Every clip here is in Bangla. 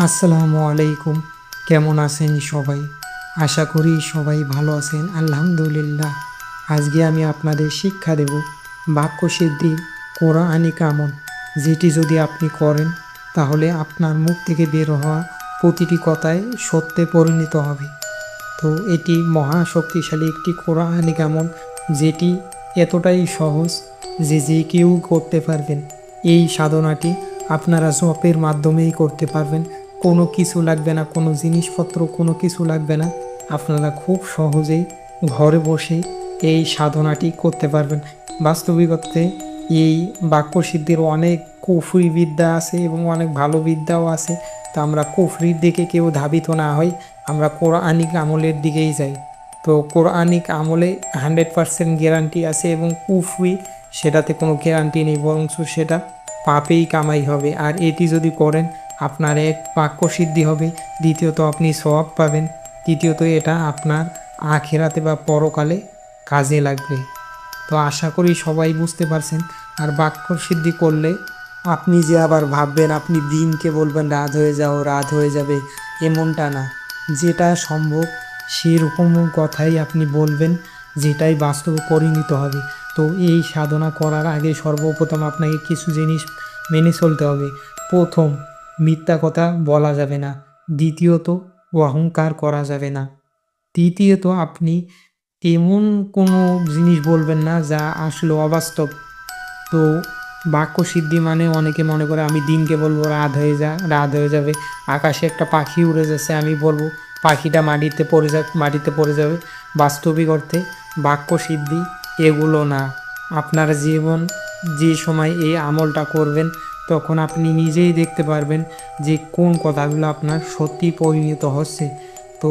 আসসালামু আলাইকুম। কেমন আছেন সবাই? আশা করি সবাই ভালো আছেন। আলহামদুলিল্লাহ। আজকে আমি আপনাদের শিক্ষা দেব বাক্যসিদ্ধির কোরআনিক আমল, যেটি যদি আপনি করেন তাহলে আপনার মুখ থেকে বের হওয়া প্রতিটি কথাই সত্যে পরিণত হবে। তো এটি মহা শক্তিশালী একটি কোরআনিক আমল, যেটি এতটাই সহজ যে কেউ করতে পারবেন। এই সাধনাটি আপনারা জপের মাধ্যমেই করতে পারবেন। কোনো কিছু লাগবে না, কোনো জিনিসপত্র কোনো কিছু লাগবে না। আপনারা খুব সহজেই ঘরে বসে এই সাধনাটি করতে পারবেন। বাস্তবিকতে এই বাক্যসিদ্ধির অনেক কুফরি বিদ্যা আছে এবং অনেক ভালো বিদ্যাও আছে। তা আমরা কুফরির দিকে কেউ ধাবিত না হই, আমরা কোরআনিক আমলের দিকেই যাই। তো কোরআনিক আমলে 100% গ্যারান্টি আছে এবং কুফরি সেটাতে কোনো গ্যারান্টি নেই, বরঞ্চ সেটা পাপেই কামাই হবে। আর এটি যদি করেন আপনার এক বাক্য সিদ্ধি হবে, দ্বিতীয়ত আপনি সওয়াব পাবেন, তৃতীয়ত এটা আপনার আখিরাতে বা পরকালে কাজে লাগবে। তো আশা করি সবাই বুঝতে পারছেন। আর বাক্য সিদ্ধি করলে আপনি যে আবার ভাববেন আপনি দিনকে বলবেন রাত হয়ে যাও, রাত হয়ে যাবে, এমনটা না। যেটা সম্ভব সেরকম কথাই আপনি বলবেন, যেটাই বাস্তবে পরিণত হবে। তো এই সাধনা করার আগে সর্বপ্রথম আপনাকে কিছু জিনিস মেনে চলতে হবে। প্রথম, মিথ্যা কথা বলা যাবে না। দ্বিতীয়ত, অহংকার করা যাবে না। তৃতীয়ত, আপনি এমন কোনো জিনিস বলবেন না যা আসলে অবাস্তব। তো বাক্য সিদ্ধি মানে অনেকে মনে করে আমি দিনকে বলবো রাত হয়ে রাত হয়ে যাবে, আকাশে একটা পাখি উড়ে যাচ্ছে আমি বলবো পাখিটা মাটিতে পড়ে যাবে। বাস্তবিক অর্থে বাক্য সিদ্ধি এগুলো না। আপনার জীবন যে সময় এই আমলটা করবেন তখন আপনি নিজেই দেখতে পারবেন যে কোন কথাগুলো আপনার সত্যি পরিণত হচ্ছে। তো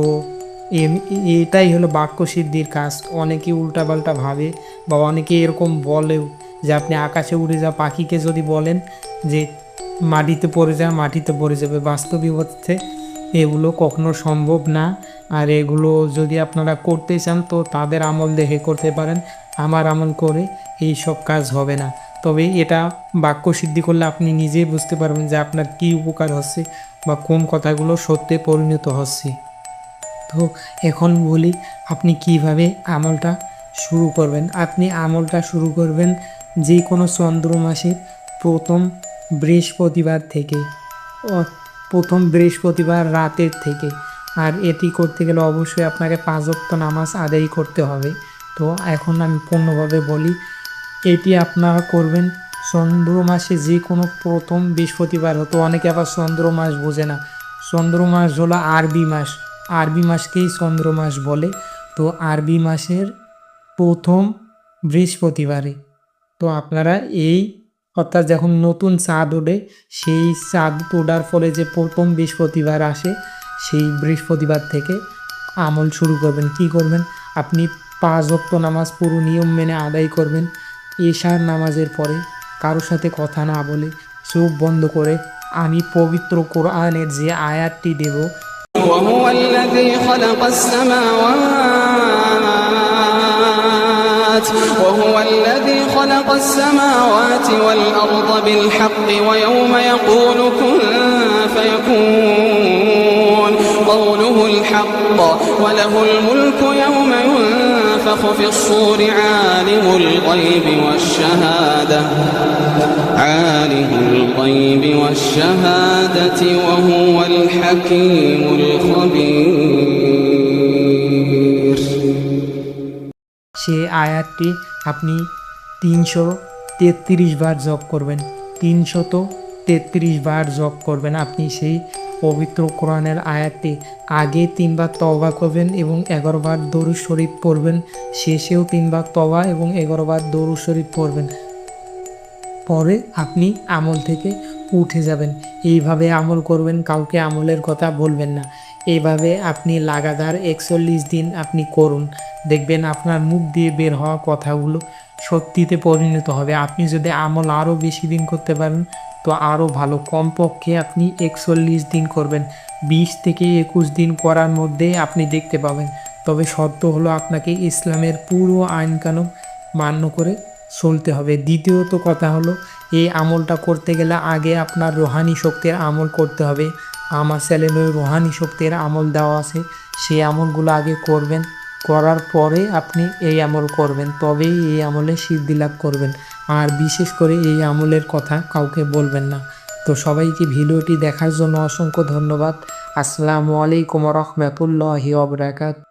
এটাই হলো বাক্য সিদ্ধির কাজ। অনেকে উল্টাপাল্টা ভাবে বা অনেকে এরকম বলেও যে আপনি আকাশে উড়ে যাওয়া পাখিকে যদি বলেন যে মাটিতে পড়ে যাবে, বাস্তবিক অর্থে এগুলো কখনো সম্ভব না। আর এগুলো যদি আপনারা করতে চান তো তাদের আমল দেখে করতে পারেন, আমার আমল করে এই সব কাজ হবে না। তবে এটা বাক্য সিদ্ধি করলে আপনি নিজেই বুঝতে পারবেন যে আপনার কী উপকার হচ্ছে বা কোন কথাগুলো সত্যে পরিণত হচ্ছে। তো এখন বলি আপনি কিভাবে আমলটা শুরু করবেন। আপনি আমলটা শুরু করবেন যে কোনো চন্দ্র মাসের প্রথম বৃহস্পতিবার থেকে, প্রথম বৃহস্পতিবার রাতের থেকে। আর এটি করতে গেলে অবশ্যই আপনাকে 5 ওয়াক্ত নামাজ আদায় করতে হবে। তো এখন আমি পূর্ণভাবে বলি, এটি আপনারা করবেন চন্দ্র মাসে যে কোনো প্রথম বৃহস্পতিবার হতো। অনেকে আবার চন্দ্র মাস বোঝে না। চন্দ্র মাস হলো আরবি মাস, আরবি মাসকেই চন্দ্র মাস বলে। তো আরবি মাসের প্রথম বৃহস্পতিবারে তো আপনারা এই অর্থাৎ যখন নতুন চাঁদ ওঠে, সেই চাঁদ ওঠার ফলে যে প্রথম বৃহস্পতিবার আসে সেই বৃহস্পতিবার থেকে আমল শুরু করবেন। কি করবেন? আপনি 5 ওয়াক্ত নামাজ পুরো নিয়ম মেনে আদায় করবেন। এশার নামাজের পরে কারোর সাথে কথা না বলে চোখ বন্ধ করে আমি পবিত্র কোরআনের যে আয়াতটি দেব, وهو الذي خلق السماوات والأرض بالحق ويوم يقول كن فيكون قوله الحق وله الملك يوم ينفخ في الصور عالم الغيب والشهادة وهو الحكيم الخبير। সে আয়াতটি আপনি 333 বার জপ করবেন। 333 বার জপ করবেন। আপনি সেই পবিত্র কোরআনের আয়াতটি আগে 3 বার তওবা করবেন এবং 11 বার দরুদ শরীফ পড়বেন। শেষেও 3 বার তওবা এবং 11 বার দরুদ শরীফ পড়বেন। পরে আপনি আমল থেকে উঠে যাবেন। এইভাবে আমল করবেন, কাউকে আমলের কথা বলবেন না। এইভাবে আপনি লাগাতার 41 দিন আপনি করুন, দেখবেন আপনার মুখ দিয়ে বের হওয়া কথাগুলো সত্যিতে পরিণত হবে। আপনি যদি আমল আরও বেশি দিন করতে পারেন তো আরও ভালো। কমপক্ষে আপনি 41 দিন করবেন। 20 থেকে 21 দিন করার মধ্যে আপনি দেখতে পাবেন। তবে শর্ত হলো আপনাকে ইসলামের পুরো আইনকানুন মান্য করে চলতে হবে। দ্বিতীয়ত কথা হলো এই আমলটা করতে গেলে আগে আপনার রুহানি শক্তির আমল করতে হবে। আমার চ্যানেলে রোহানি শক্তির আমল দেওয়া আছে, সেই আমলগুলো আগে করবেন, করার পরে আপনি এই আমল করবেন, তবেই এই আমলে সিদ্ধি লাভ করবেন। আর বিশেষ করে এই আমলের কথা কাউকে বলবেন না। তো সবাইকে ভিডিওটি দেখার জন্য অসংখ্য ধন্যবাদ। আসসালামু আলাইকুম রহমতুল্লাহি ওয়া বারাকাতুহু।